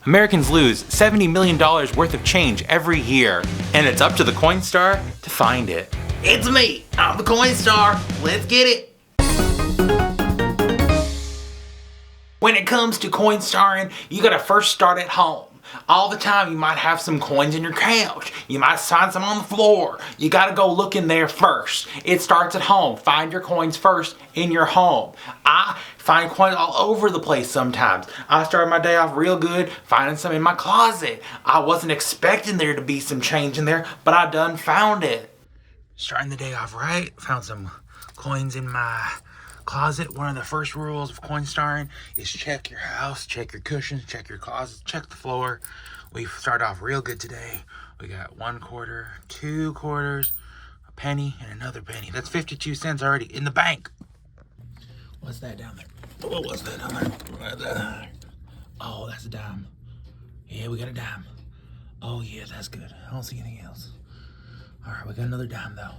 Americans lose $70 million worth of change every year, and it's up to the Coinstar to find it. It's me, I'm the Coinstar, let's get it. When it comes to Coinstaring, you gotta first start at home. All the time you might have some coins in your couch. You might find some on the floor. You gotta go look in there first. It starts at home. Find your coins first in your home. I find coins all over the place sometimes. I started my day off real good finding some in my closet. I wasn't expecting there to be some change in there, but I done found it. Starting the day off right, found some coins in my closet. One of the first rules of Coinstaring is check your house, check your cushions, check your closet, check the floor. We started off real good today. We got 1 quarter, 2 quarters, a penny, and another penny. That's 52 cents already in the bank. What's that down there? What was that down there? Oh, that's a dime. Yeah, we got a dime. Oh yeah, that's good. I don't see anything else. All right, we got another dime though.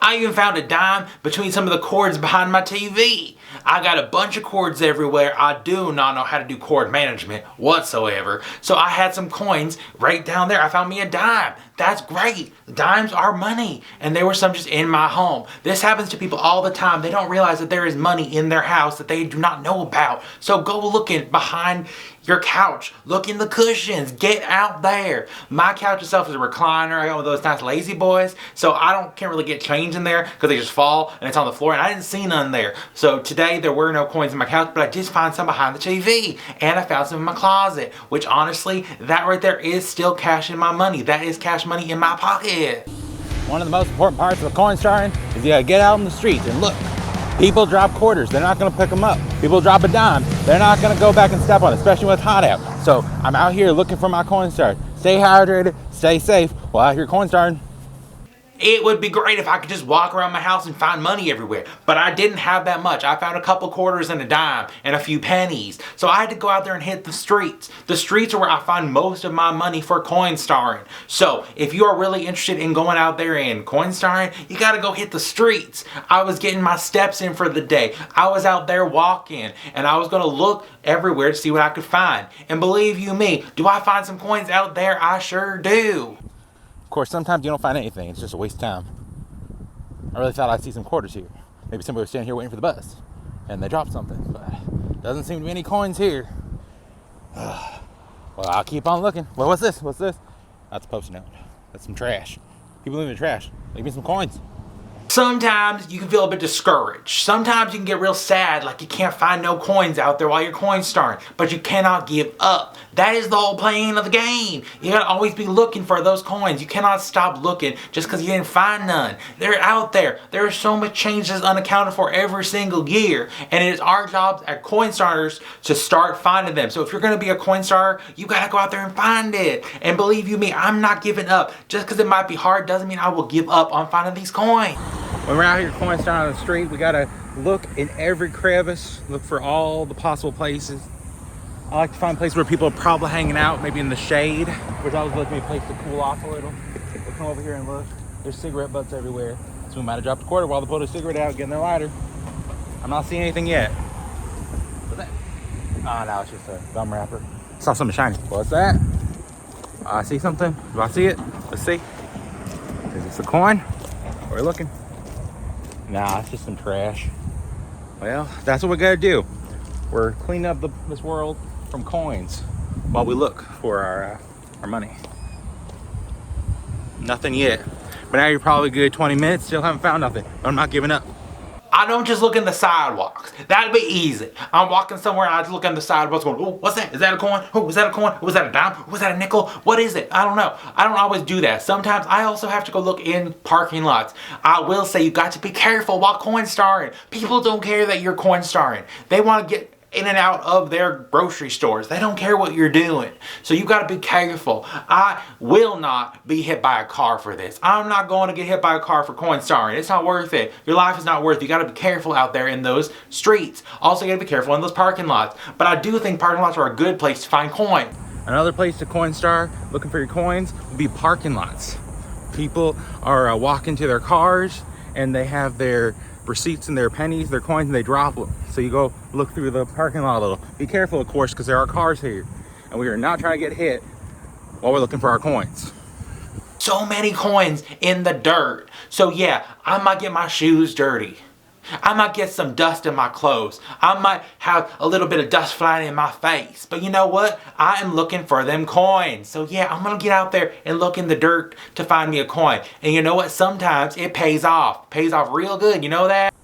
I even found a dime between some of the cords behind my TV. I got a bunch of cords everywhere. I do not know how to do cord management whatsoever. So I had some coins right down there. I found me a dime. That's great. Dimes are money. And there were some just in my home. This happens to people all the time. They don't realize that there is money in their house that they do not know about. So go looking behind your couch. Look in the cushions. Get out there. My couch itself is a recliner. I got one of those nice lazy boys. So can't really get change in there because they just fall and it's on the floor. And I didn't see none there. So today there were no coins in my couch, but I did find some behind the TV. And I found some in my closet, which honestly, that right there is still cash in my money. That is cash money in my pocket. One of the most important parts of Coinstaring is you gotta get out in the streets and look. People drop quarters, they're not gonna pick them up. People drop a dime, they're not gonna go back and step on it, especially when it's hot out. So I'm out here looking for my Coinstar. Stay hydrated, stay safe while out here Coinstaring. It would be great if I could just walk around my house and find money everywhere, but I didn't have that much. I found a couple quarters and a dime and a few pennies. So I had to go out there and hit the streets. The streets are where I find most of my money for Coinstaring. So if you are really interested in going out there and Coinstaring, you gotta go hit the streets. I was getting my steps in for the day. I was out there walking and I was gonna look everywhere to see what I could find. And believe you me, do I find some coins out there? I sure do. Of course, sometimes you don't find anything. It's just a waste of time. I really thought I'd see some quarters here. Maybe somebody was standing here waiting for the bus and they dropped something, but doesn't seem to be any coins here. Well, I'll keep on looking. Well, what's this? What's this? That's a Post-it note. That's some trash. People leaving trash. Leave me some coins. Sometimes you can feel a bit discouraged. Sometimes you can get real sad, like you can't find no coins out there while you're Coinstaring, but you cannot give up. That is the whole plan of the game. You gotta always be looking for those coins. You cannot stop looking just because you didn't find none. They're out there. There is so much change that's unaccounted for every single year, and it is our job at Coinstarters to start finding them. So if you're gonna be a Coinstarter, you gotta go out there and find it. And believe you me, I'm not giving up. Just because it might be hard doesn't mean I will give up on finding these coins. When we're out here Coinstaring on the street, we gotta look in every crevice, look for all the possible places. I like to find places where people are probably hanging out, maybe in the shade, which always lets me a place to cool off a little. We'll come over here and look. There's cigarette butts everywhere. So we might have dropped a quarter while they pulled a cigarette out, getting their lighter. I'm not seeing anything yet. What's that? Oh, no, it's just a gum wrapper. I saw something shiny. What's that? I see something. Do I see it? Let's see. Is this a coin? We're looking. Nah, it's just some trash. Well, that's what we gotta do. We're cleaning up this world from coins while we look for our money. Nothing yet. But now you're probably good 20 minutes, still haven't found nothing. But I'm not giving up. I don't just look in the sidewalks. That'd be easy. I'm walking somewhere and I just look on the sidewalks going, oh, what's that? Is that a coin? Oh, is that a coin? Was that a dime? Was that a nickel? What is it? I don't know. I don't always do that. Sometimes I also have to go look in parking lots. I will say you got to be careful while Coinstaring. People don't care that you're Coinstaring. They want to get in and out of their grocery stores. They don't care what you're doing. So you gotta be careful. I will not be hit by a car for this. I'm not going to get hit by a car for Coinstaring. It's not worth it. Your life is not worth it. You gotta be careful out there in those streets. Also, you gotta be careful in those parking lots. But I do think parking lots are a good place to find coins. Another place to Coinstar, looking for your coins, would be parking lots. People are walking to their cars and they have their receipts and their pennies, their coins, and they drop them. So you go look through the parking lot a little. Be careful, of course, because there are cars here. and we are not trying to get hit while we're looking for our coins. So many coins in the dirt. So yeah, I might get my shoes dirty. I might get some dust in my clothes. I might have a little bit of dust flying in my face. But you know what? I am looking for them coins. So yeah, I'm going to get out there and look in the dirt to find me a coin. And you know what? Sometimes it pays off. Pays off real good. You know that?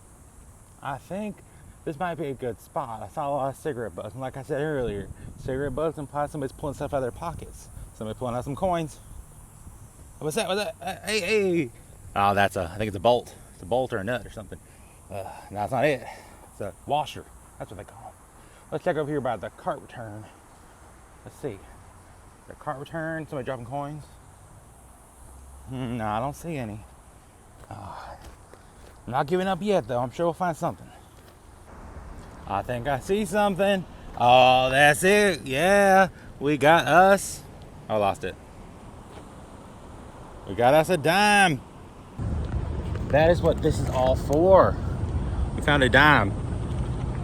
I think this might be a good spot. I saw a lot of cigarette butts. And like I said earlier, cigarette butts imply somebody's pulling stuff out of their pockets. Somebody pulling out some coins. What's that? What's that? Hey. Oh, I think it's a bolt. It's a bolt or a nut or something. No, that's not it. It's a washer. That's what they call them. Let's check over here by the cart return. Let's see. The cart return. Somebody dropping coins? No, I don't see any. I'm not giving up yet, though. I'm sure we'll find something. I think I see something. Oh, that's it. Yeah, we got us. I lost it. We got us a dime. That is what this is all for. We found a dime.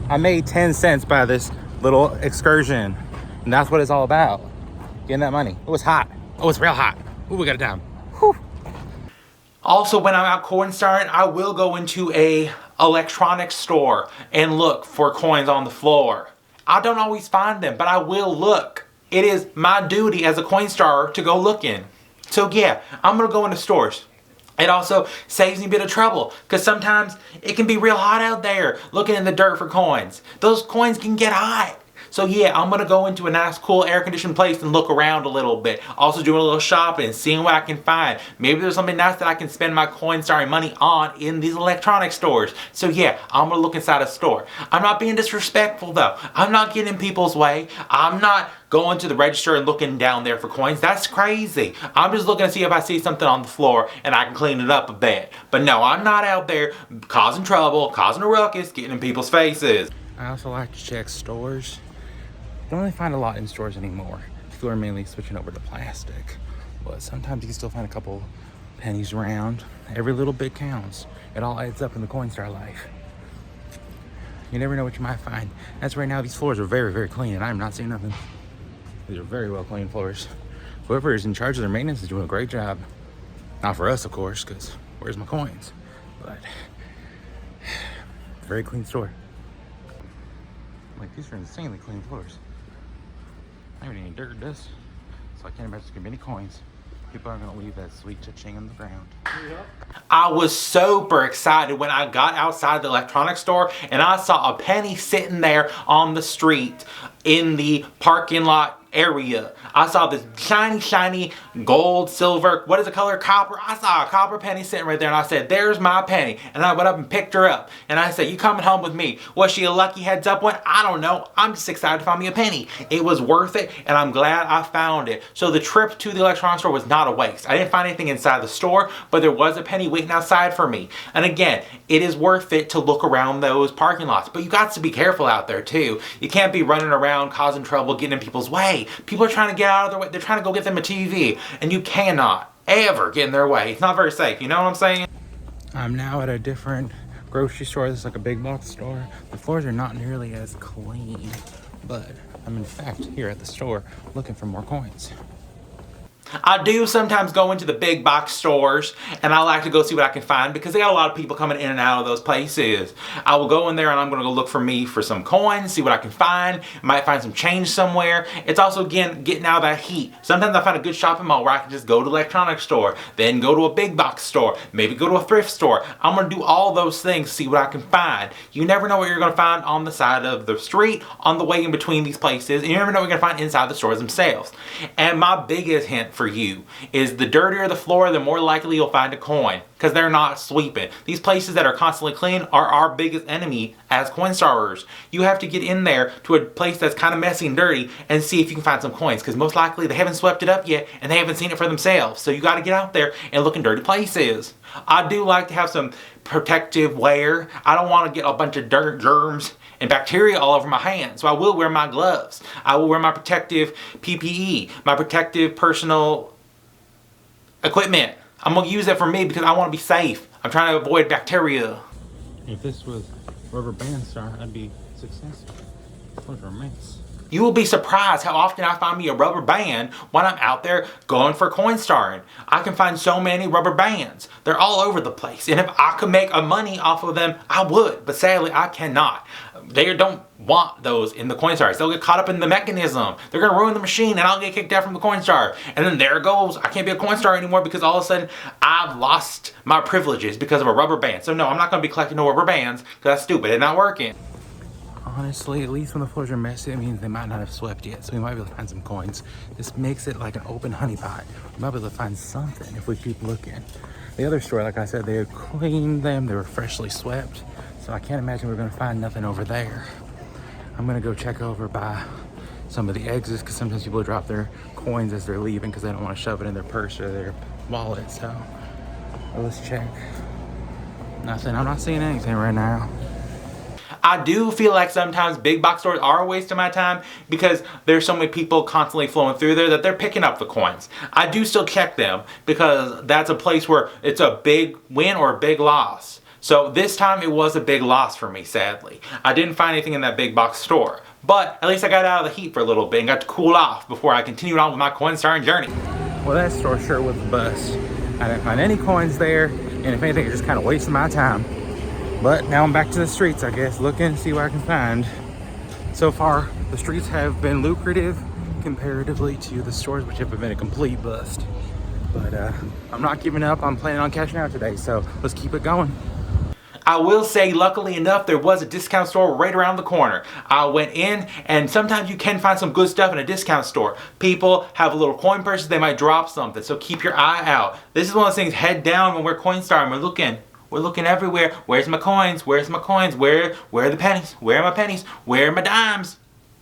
I made 10 cents by this little excursion. And that's what it's all about. Getting that money. It was hot. Oh, it's real hot. Ooh, we got a dime. Whew. Also, when I'm out coin starring, I will go into a electronics store and look for coins on the floor. I don't always find them, but I will look. It is my duty as a coin starer to go looking. So yeah, I'm gonna go into stores. It also saves me a bit of trouble because sometimes it can be real hot out there looking in the dirt for coins. Those coins can get hot. So yeah, I'm going to go into a nice cool air-conditioned place and look around a little bit. Also doing a little shopping, seeing what I can find. Maybe there's something nice that I can spend my coin starring money on in these electronic stores. So yeah, I'm going to look inside a store. I'm not being disrespectful though. I'm not getting in people's way. I'm not going to the register and looking down there for coins. That's crazy. I'm just looking to see if I see something on the floor and I can clean it up a bit. But no, I'm not out there causing trouble, causing a ruckus, getting in people's faces. I also like to check stores. Don't really find a lot in stores anymore. People are mainly switching over to plastic. But sometimes you can still find a couple pennies around. Every little bit counts. It all adds up in the Coinstar life. You never know what you might find. As right now, these floors are very, very clean, and I'm not seeing nothing. These are very well clean floors. Whoever is in charge of their maintenance is doing a great job. Not for us, of course, because where's my coins? But very clean store. Like, these are insanely clean floors. Not even any dirt, dust. So I can't imagine there's gonna be any coins. People are gonna leave that sweet cha-ching on the ground. I was super excited when I got outside the electronics store and I saw a penny sitting there on the street in the parking lot area. I saw this shiny gold, silver, what is the color? Copper. I saw a copper penny sitting right there and I said, there's my penny. And I went up and picked her up and I said, you coming home with me? Was she a lucky heads up one? I don't know. I'm just excited to find me a penny. It was worth it and I'm glad I found it. So the trip to the electronics store was not a waste. I didn't find anything inside the store, but there was a penny waiting outside for me. And again, it is worth it to look around those parking lots, but you got to be careful out there too. You can't be running around causing trouble, getting in people's way. People are trying to get out of their way. They're trying to go get them a TV, and you cannot ever get in their way. It's not very safe. You know what I'm saying? I'm now at a different grocery store. This is like a big box store. The floors are not nearly as clean, but I'm in fact here at the store looking for more coins. I do sometimes go into the big box stores and I like to go see what I can find because they got a lot of people coming in and out of those places. I will go in there and I'm going to go look for me for some coins, see what I can find. Might find some change somewhere. It's also, again, getting out of that heat. Sometimes I find a good shopping mall where I can just go to the electronics store, then go to a big box store, maybe go to a thrift store. I'm going to do all those things, see what I can find. You never know what you're going to find on the side of the street, on the way in between these places, and you never know what you're going to find inside the stores themselves. And my biggest hint for you is the dirtier the floor, the more likely you'll find a coin because they're not sweeping. These places that are constantly clean are our biggest enemy as coin starters. You have to get in there to a place that's kind of messy and dirty and see if you can find some coins because most likely they haven't swept it up yet and they haven't seen it for themselves. So you got to get out there and look in dirty places. I do like to have some protective wear. I don't want to get a bunch of dirt, germs, and bacteria all over my hands. So I will wear my gloves. I will wear my protective PPE, my protective personal equipment. I'm going to use that for me because I want to be safe. I'm trying to avoid bacteria. If this was rubber band star, I'd be successful. Those are immense. You will be surprised how often I find me a rubber band when I'm out there going for coin starring. I can find so many rubber bands. They're all over the place. And if I could make a money off of them, I would. But sadly, I cannot. They don't want those in the coin stars. They'll get caught up in the mechanism. They're going to ruin the machine and I'll get kicked out from the coin star. And then there it goes. I can't be a coin star anymore because all of a sudden I've lost my privileges because of a rubber band. So no, I'm not going to be collecting no rubber bands because that's stupid. It's not working. Honestly, at least when the floors are messy, it means they might not have swept yet, so we might be able to find some coins. This makes it like an open honey pot. We might be able to find something if we keep looking. The other store, like I said, they had cleaned them. They were freshly swept, so I can't imagine we're gonna find nothing over there. I'm gonna go check over by some of the exits because sometimes people drop their coins as they're leaving because they don't want to shove it in their purse or their wallet. So let's check. Nothing. I'm not seeing anything right now. I do feel like sometimes big box stores are a waste of my time because there's so many people constantly flowing through there that they're picking up the coins. I do still check them because that's a place where it's a big win or a big loss. So this time it was a big loss for me, sadly. I didn't find anything in that big box store, but at least I got out of the heat for a little bit and got to cool off before I continued on with my coin starring journey. Well, that store sure was a bust. I didn't find any coins there, and if anything, it just kind of wasted my time. But now I'm back to the streets, I guess, looking, see what I can find. So far, the streets have been lucrative comparatively to the stores, which have been a complete bust. But I'm not giving up. I'm planning on cashing out today, so let's keep it going. I will say, luckily enough, there was a discount store right around the corner. I went in, and sometimes you can find some good stuff in a discount store. People have little coin purses, they might drop something, so keep your eye out. This is one of those things, head down when we're coin starring, we're looking everywhere. Where's my coins? Where's my coins? Where are the pennies? Where are my pennies? Where are my dimes?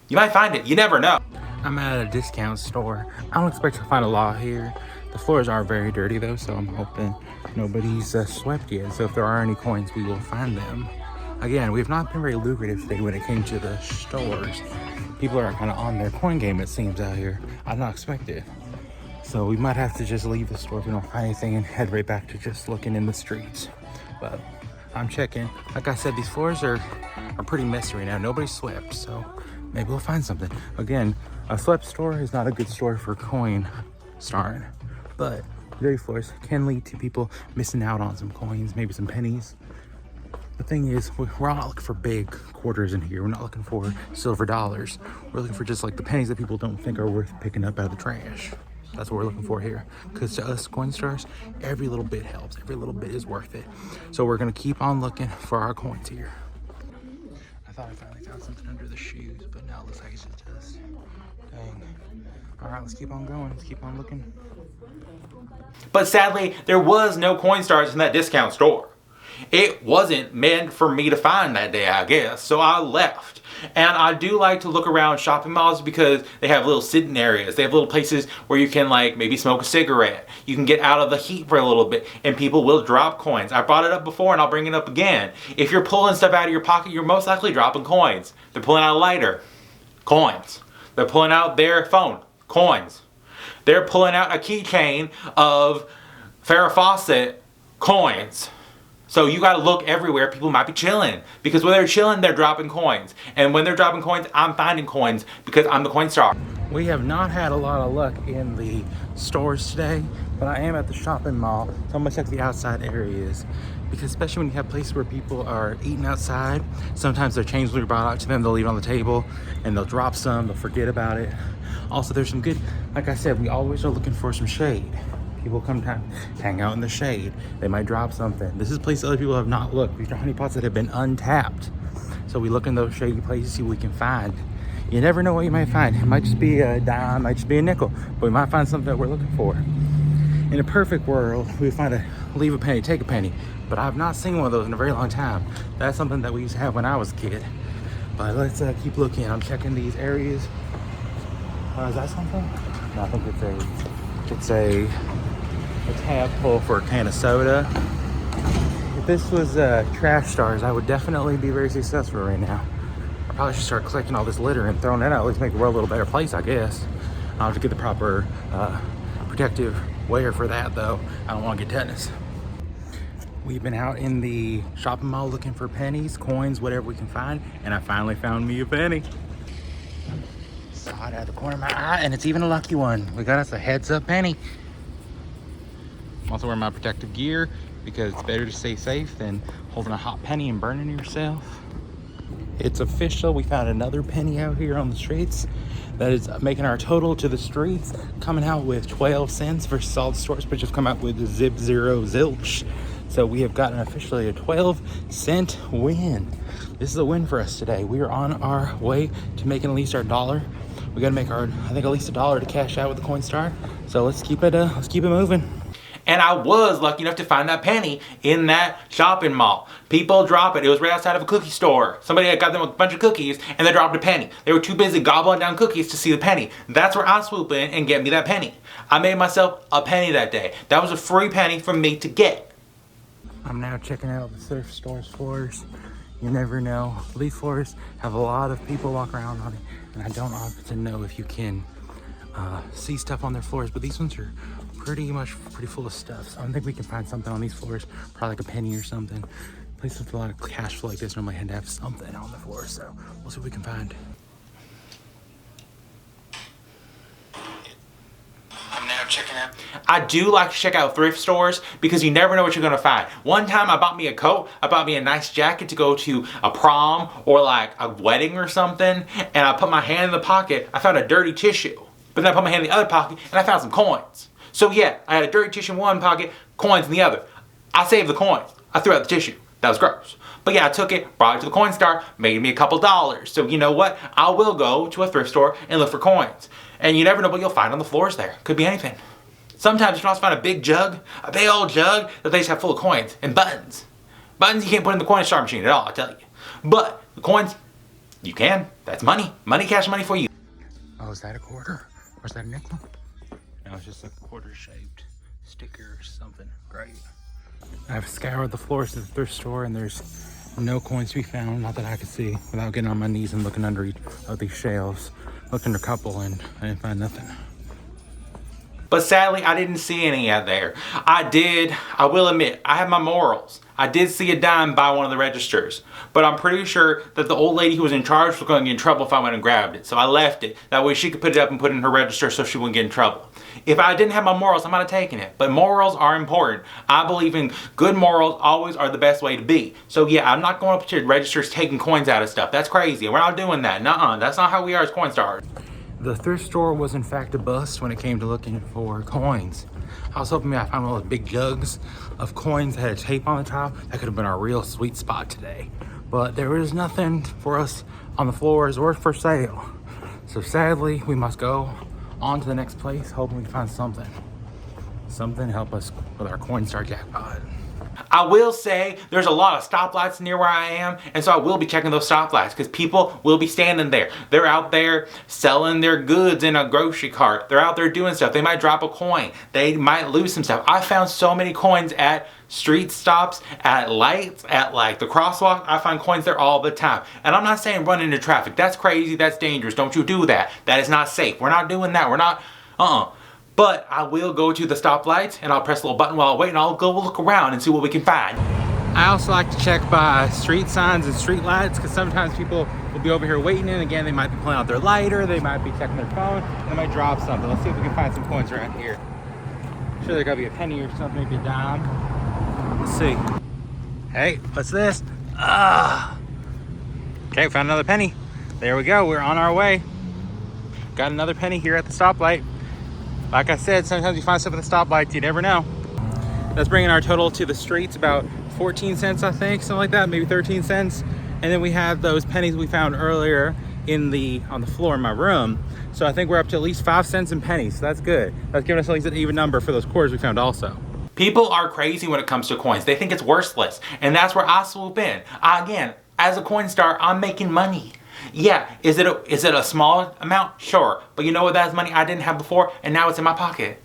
You might find it, you never know. I'm at a discount store. I don't expect to find a lot here. The floors aren't very dirty though, so I'm hoping nobody's swept yet. So if there are any coins, we will find them. Again, we've not been very lucrative today when it came to the stores. People are kind of on their coin game, it seems, out here. I did not expect it. So we might have to just leave the store if we don't find anything and head right back to just looking in the streets. But I'm checking. Like I said, these floors are pretty messy right now. Nobody's swept, so maybe we'll find something. Again, a swept store is not a good store for coin starring. But dirty floors can lead to people missing out on some coins, maybe some pennies. The thing is, we're not looking for big quarters in here. We're not looking for silver dollars. We're looking for just like the pennies that people don't think are worth picking up out of the trash. That's what we're looking for here. Because to us coin stars, every little bit helps. Every little bit is worth it. So we're gonna keep on looking for our coins here. I thought I finally found something under the shoes, but now it looks like it's just dust. Dang. All right, let's keep on going. Let's keep on looking. But sadly, there was no coin stars in that discount store. It wasn't meant for me to find that day, I guess, so I left. And I do like to look around shopping malls because they have little sitting areas. They have little places where you can like maybe smoke a cigarette. You can get out of the heat for a little bit and people will drop coins. I brought it up before and I'll bring it up again. If you're pulling stuff out of your pocket, you're most likely dropping coins. They're pulling out a lighter, coins. They're pulling out their phone, coins. They're pulling out a keychain of Farrah Fawcett, coins. So you gotta look everywhere. People might be chilling because when they're chilling, they're dropping coins. And when they're dropping coins, I'm finding coins because I'm the coin star. We have not had a lot of luck in the stores today, but I am at the shopping mall, so I'm gonna check the outside areas. Because especially when you have places where people are eating outside, sometimes their change will be brought out to them, they'll leave it on the table and they'll drop some, they'll forget about it. Also, there's some good, like I said, we always are looking for some shade. People come hang out in the shade. They might drop something. This is a place other people have not looked. These are honey pots that have been untapped. So we look in those shady places, see what we can find. You never know what you might find. It might just be a dime, might just be a nickel, but we might find something that we're looking for. In a perfect world, we would find a leave a penny, take a penny. But I have not seen one of those in a very long time. That's something that we used to have when I was a kid. But let's keep looking. I'm checking these areas. Is that something? No, I think it's a tab pull for a can of soda. If this was trash stars, I would definitely be very successful right now. I probably should start collecting all this litter and throwing it out. Let's make the world a little better place, I guess. I'll have to get the proper protective wear for that, though. I don't want to get tetanus. We've been out in the shopping mall looking for pennies, coins, whatever we can find, and I finally found me a penny. spot out of the corner of my eye, and it's even a lucky one. We got us a heads up penny. I'm also wearing my protective gear because it's better to stay safe than holding a hot penny and burning yourself. It's official. We found another penny out here on the streets. That is making our total to the streets coming out with 12 cents versus all the stores, which have come out with zip, zero, zilch. So we have gotten officially a 12-cent win. This is a win for us today. We are on our way to making at least our $1. We got to make our, I think, at least $1 to cash out with the Coinstar. So let's keep it moving. And I was lucky enough to find that penny in that shopping mall. People drop it. It was right outside of a cookie store. Somebody had got them a bunch of cookies and they dropped a penny. They were too busy gobbling down cookies to see the penny. That's where I swoop in and get me that penny. I made myself a penny that day. That was a free penny for me to get. I'm now checking out the thrift store's floors. You never know. These floors have a lot of people walk around on it, and I don't often know if you can see stuff on their floors, but these ones are pretty full of stuff. So I think we can find something on these floors, probably like a penny or something. Places with a lot of cash flow like this normally had to have something on the floor, so we'll see what we can find. I'm now checking out. I do like to check out thrift stores because you never know what you're gonna find. One time I bought me a coat, I bought me a nice jacket to go to a prom or like a wedding or something, and I put my hand in the pocket, I found a dirty tissue. But then I put my hand in the other pocket and I found some coins. So yeah, I had a dirty tissue in one pocket, coins in the other. I saved the coins. I threw out the tissue. That was gross. But yeah, I took it, brought it to the Coinstar, made me a couple dollars. So you know what? I will go to a thrift store and look for coins. And you never know what you'll find on the floors there. Could be anything. Sometimes you can also find a big jug, a big old jug that they just have full of coins and buttons. Buttons you can't put in the Coinstar machine at all, I tell you. But the coins, you can. That's money. Money, cash money for you. Oh, is that a quarter? Or is that a nickel? No, it's just a quarter-shaped sticker or something. Great. I've scoured the floors of the thrift store and there's no coins to be found, not that I could see, without getting on my knees and looking under each of these shelves. Looked under a couple and I didn't find nothing. But sadly, I didn't see any out there. I will admit, I have my morals. I did see a dime by one of the registers, but I'm pretty sure that the old lady who was in charge was going to get in trouble if I went and grabbed it. So I left it. That way she could put it up and put it in her register so she wouldn't get in trouble. If I didn't have my morals, I might have taken it. But morals are important. I believe in good morals always are the best way to be. So yeah, I'm not going up to registers taking coins out of stuff. That's crazy. We're not doing that. Nuh-uh. That's not how we are as Coinstars. The thrift store was in fact a bust when it came to looking for coins. I was hoping I found one of those big jugs of coins that had tape on the top. That could have been our real sweet spot today. But there was nothing for us on the floors or for sale. So sadly, we must go on to the next place, hoping we can find something. Something to help us with our Coinstar jackpot. I will say there's a lot of stoplights near where I am, and so I will be checking those stoplights because people will be standing there. They're out there selling their goods in a grocery cart. They're out there doing stuff. They might drop a coin. They might lose some stuff. I found so many coins at street stops, at lights, at like the crosswalk. I find coins there all the time. And I'm not saying run into traffic. That's crazy. That's dangerous. Don't you do that. That is not safe. We're not doing that. We're not, But I will go to the stoplights and I'll press a little button while I wait and I'll go look around and see what we can find. I also like to check by street signs and street lights because sometimes people will be over here waiting and again they might be pulling out their lighter, they might be checking their phone, they might drop something. Let's see if we can find some coins around here. I'm sure there gotta be a penny or something, maybe a dime. Let's see. Hey, what's this? Okay, found another penny. There we go, we're on our way. Got another penny here at the stoplight. Like I said, sometimes you find stuff at the stoplights, you never know. That's bringing our total to the streets about 14 cents, I think, something like that, maybe 13 cents. And then we have those pennies we found earlier on the floor in my room. So I think we're up to at least 5 cents in pennies, so that's good. That's giving us at least an even number for those quarters we found also. People are crazy when it comes to coins. They think it's worthless, and that's where I swoop in. Again, as a Coinstar, I'm making money. Yeah, is it a small amount? Sure. But you know what, that's money I didn't have before, and now it's in my pocket.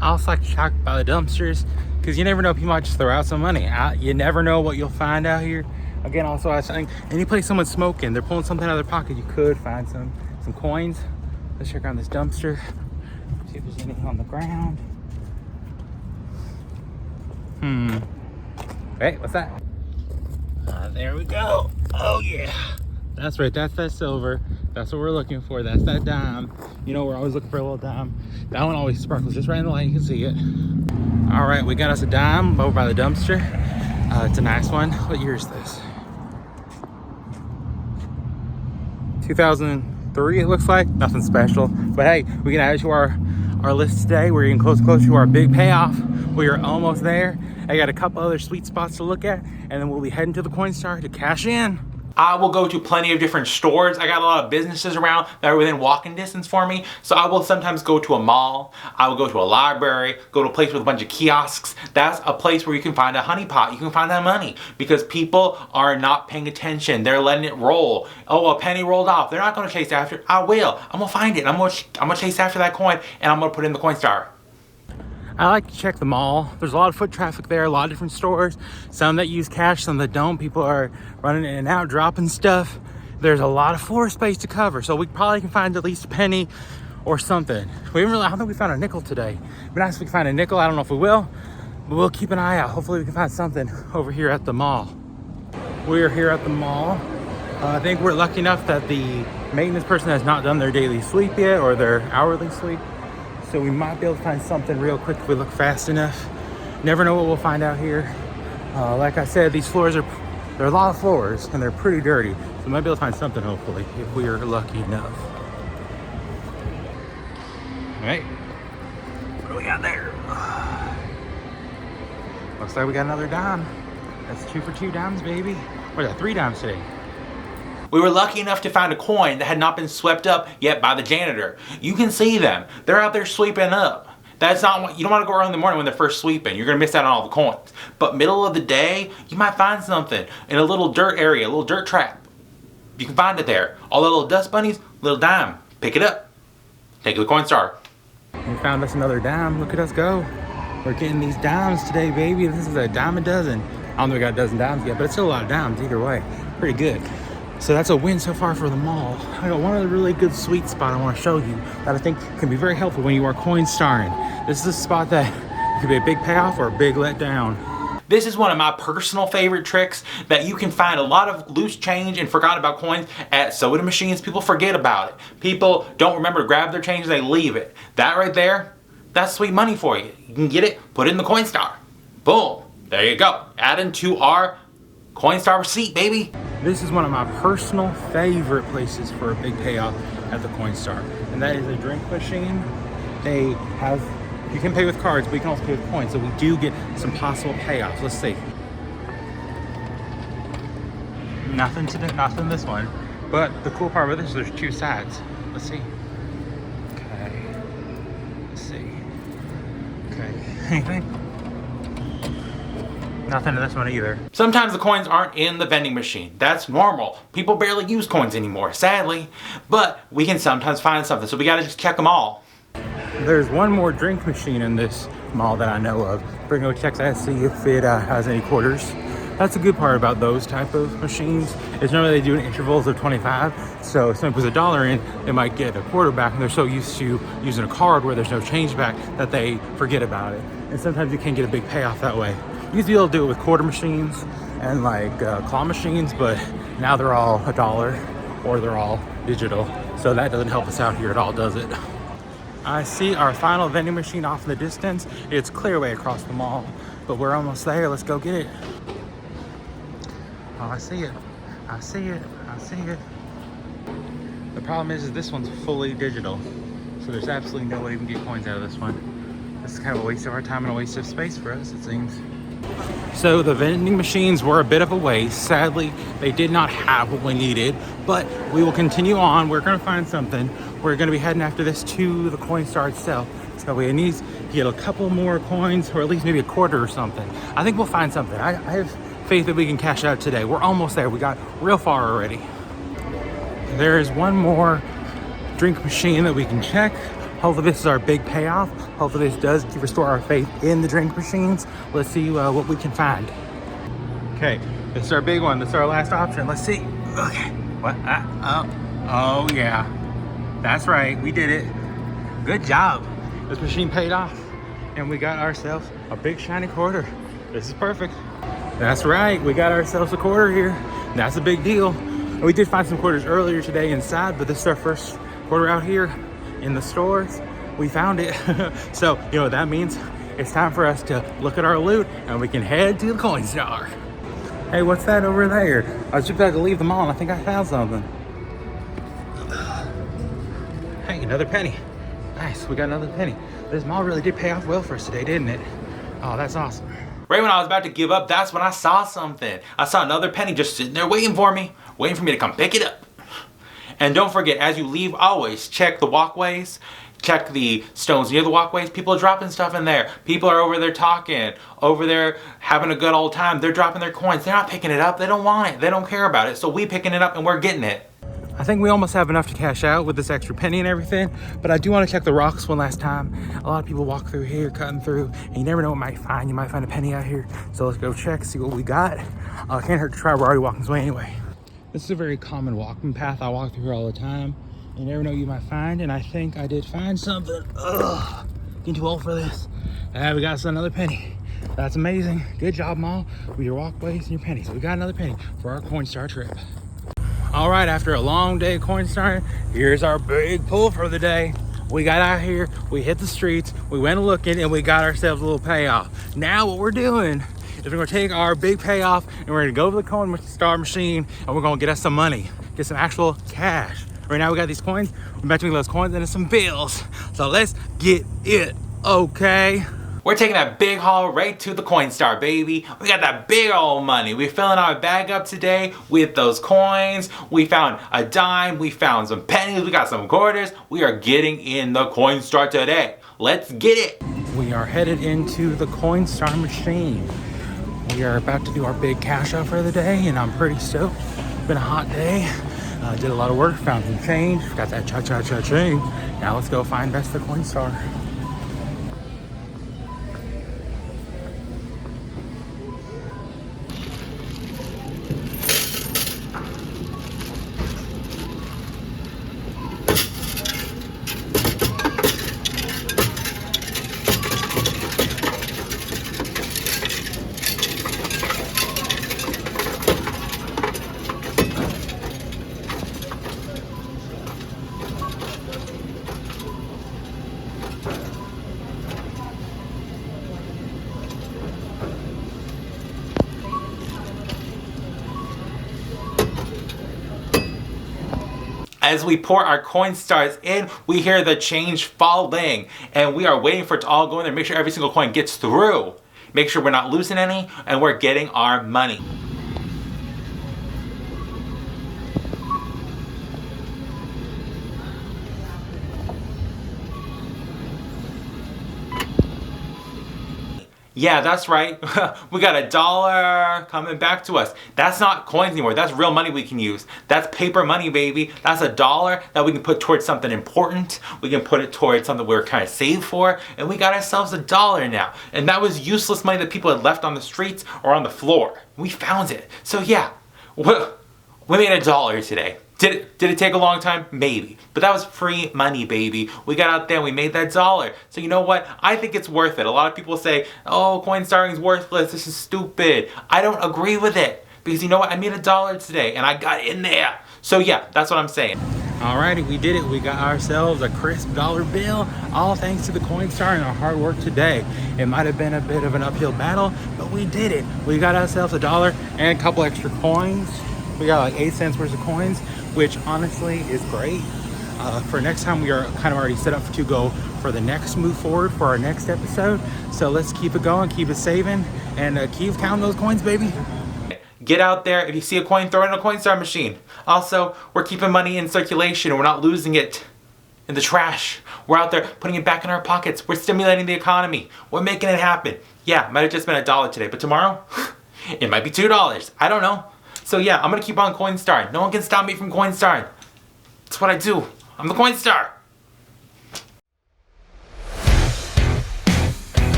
I also like to check by the dumpsters, because you never know, people might just throw out some money. You never know what you'll find out here. Again, also, I think any place someone's smoking, they're pulling something out of their pocket, you could find some coins. Let's check around this dumpster, see if there's anything on the ground. Hey, what's that? There we go. Oh yeah. That's right, that's that silver. That's what we're looking for. That's that dime. You know, we're always looking for a little dime. That one always sparkles just right in the light. You can see it. All right, we got us a dime over by the dumpster. It's a nice one. What year is this? 2003, it looks like. Nothing special. But hey, we can add it to our list today. We're getting close to our big payoff. We are almost there. I got a couple other sweet spots to look at, and then we'll be heading to the Coinstar to cash in. I will go to plenty of different stores. I got a lot of businesses around that are within walking distance for me. So I will sometimes go to a mall. I will go to a library, go to a place with a bunch of kiosks. That's a place where you can find a honeypot. You can find that money because people are not paying attention. They're letting it roll. Oh, a penny rolled off. They're not going to chase after it. I will. I'm going to find it. I'm going to chase after that coin, and I'm going to put it in the Coinstar. I like to check the mall. There's a lot of foot traffic there, a lot of different stores. Some that use cash, some that don't. People are running in and out, dropping stuff. There's a lot of floor space to cover, so we probably can find at least a penny or something. I don't think we found a nickel today. It'd be nice if we can find a nickel. I don't know if we will, but we'll keep an eye out. Hopefully we can find something over here at the mall. We are here at the mall. I think we're lucky enough that the maintenance person has not done their daily sweep yet or their hourly sweep. So we might be able to find something real quick if we look fast enough. Never know what we'll find out here. Like I said, these floors there are a lot of floors and they're pretty dirty. So we might be able to find something hopefully if we are lucky enough. All right, what do we got there? Looks like we got another dime. That's 2 for 2 dimes, baby. What is that, 3 dimes today? We were lucky enough to find a coin that had not been swept up yet by the janitor. You can see them. They're out there sweeping up. That's not what you don't want to go around in the morning when they're first sweeping. You're going to miss out on all the coins. But middle of the day, you might find something in a little dirt area, a little dirt trap. You can find it there. All the little dust bunnies, little dime. Pick it up. Take it to the Coinstar. We found us another dime. Look at us go. We're getting these dimes today, baby. This is a dime a dozen. I don't think we got a dozen dimes yet, but it's still a lot of dimes either way. Pretty good. So that's a win so far for the mall. I got one other really good sweet spot I want to show you that I think can be very helpful when you are Coinstarring. This is a spot that could be a big payoff or a big letdown. This is one of my personal favorite tricks that you can find a lot of loose change and forgot about coins at soda machines. People forget about it. People don't remember to grab their change, they leave it. That right there, that's sweet money for you. You can get it, put it in the Coinstar. Boom, there you go. Add into our Coinstar receipt, baby. This is one of my personal favorite places for a big payoff at the Coinstar, and that is a drink machine. They have, you can pay with cards, but you can also pay with coins, so we do get some possible payoffs. Let's see. Nothing today, nothing this one. But the cool part about this is there's 2 sides. Let's see. Okay. Let's see. Okay. Anything? Nothing to this one either. Sometimes the coins aren't in the vending machine. That's normal. People barely use coins anymore, sadly. But we can sometimes find something, so we gotta just check them all. There's one more drink machine in this mall that I know of. We're gonna go check that, see if it has any quarters. That's a good part about those type of machines. Is normally they do in intervals of 25. So if someone puts $1 in, they might get a quarter back, and they're so used to using a card where there's no change back that they forget about it. And sometimes you can get a big payoff that way. You used to be able to do it with quarter machines and like claw machines, but now they're all $1 or they're all digital. So that doesn't help us out here at all, does it? I see our final vending machine off in the distance. It's clear way across the mall, but we're almost there. Let's go get it. Oh, I see it. I see it. I see it. The problem is this one's fully digital. So there's absolutely no way we can get coins out of this one. This is kind of a waste of our time and a waste of space for us, it seems. So the vending machines were a bit of a waste. Sadly, they did not have what we needed, but we will continue on. We're gonna find something. We're gonna be heading after this to the Coinstar itself. So we need to get a couple more coins, or at least maybe a quarter or something. I think we'll find something. I have faith that we can cash out today. We're almost there. We got real far already. There is one more drink machine that we can check. Hopefully this is our big payoff. Hopefully this does restore our faith in the drink machines. Let's see what we can find. Okay, this is our big one. This is our last option. Let's see. Okay, what? Oh yeah, that's right. We did it. Good job. This machine paid off, and we got ourselves a big shiny quarter. This is perfect. That's right. We got ourselves a quarter here. That's a big deal. And we did find some quarters earlier today inside, but this is our first quarter out here in the stores. We found it. So, you know what that means? It's time for us to look at our loot and we can head to the Coinstar. Hey, what's that over there? I was just about to leave the mall and I think I found something. Hey, another penny. Nice, we got another penny. This mall really did pay off well for us today, didn't it? Oh, that's awesome. Right when I was about to give up, that's when I saw something. I saw another penny just sitting there waiting for me to come pick it up. And don't forget, as you leave, always check the walkways, check the stones near the walkways. People are dropping stuff in there. People are over there talking, over there having a good old time. They're dropping their coins. They're not picking it up. They don't want it. They don't care about it. So we picking it up and we're getting it. I think we almost have enough to cash out with this extra penny and everything, but I do want to check the rocks one last time. A lot of people walk through here, cutting through, and you never know what you might find. You might find a penny out here. So let's go check, see what we got. Can't hurt to try. We're already walking this way anyway. This is a very common walking path. I walk through here all the time. You never know what you might find, and I think I did find something. Ugh, getting too old for this. We got another penny. That's amazing. Good job, Mall, with your walkways and your pennies. We got another penny for our Coinstar trip. All right, after a long day of Coinstar, here's our big pull for the day. We got out here, we hit the streets, we went looking, and we got ourselves a little payoff. Now what we're doing is we're gonna take our big payoff and we're gonna go to the Coinstar machine and we're gonna get us some money, get some actual cash. Right now we got these coins, we're about to make those coins into some bills. So let's get it, okay? We're taking that big haul right to the Coinstar, baby. We got that big old money. We're filling our bag up today with those coins. We found a dime. We found some pennies. We got some quarters. We are getting in the Coinstar today. Let's get it. We are headed into the Coinstar machine. We are about to do our big cash out for the day, and I'm pretty stoked. It's been a hot day. Did a lot of work, found some change. Got that cha-cha-cha-ching. Now let's go find best the Coinstar. As we pour our Coinstars in, we hear the change falling, and we are waiting for it to all go in there. Make sure every single coin gets through. Make sure we're not losing any, and we're getting our money. Yeah, that's right. We got $1 coming back to us. That's not coins anymore. That's real money we can use. That's paper money, baby. That's $1 that we can put towards something important. We can put it towards something we're kind of saved for. And we got ourselves $1 now. And that was useless money that people had left on the streets or on the floor. We found it. So yeah, we made $1 today. Did it take a long time? Maybe. But that was free money, baby. We got out there and we made that $1. So you know what? I think it's worth it. A lot of people say, oh, Coinstaring is worthless. This is stupid. I don't agree with it. Because you know what? I made $1 today and I got in there. So yeah, that's what I'm saying. Alrighty, we did it. We got ourselves a crisp dollar bill, all thanks to the Coinstar and our hard work today. It might have been a bit of an uphill battle, but we did it. We got ourselves $1 and a couple extra coins. We got like 8 cents worth of coins, which honestly is great. For next time, we are kind of already set up to go for the next move forward for our next episode. So let's keep it going, keep it saving, and keep counting those coins, baby. Get out there. If you see a coin, throw it in a Coinstar machine. Also, we're keeping money in circulation and we're not losing it in the trash. We're out there putting it back in our pockets. We're stimulating the economy. We're making it happen. Yeah, might have just been $1 today, but tomorrow, it might be $2. I don't know. So yeah, I'm gonna keep on Coinstar. No one can stop me from Coinstar. That's what I do. I'm the Coinstar.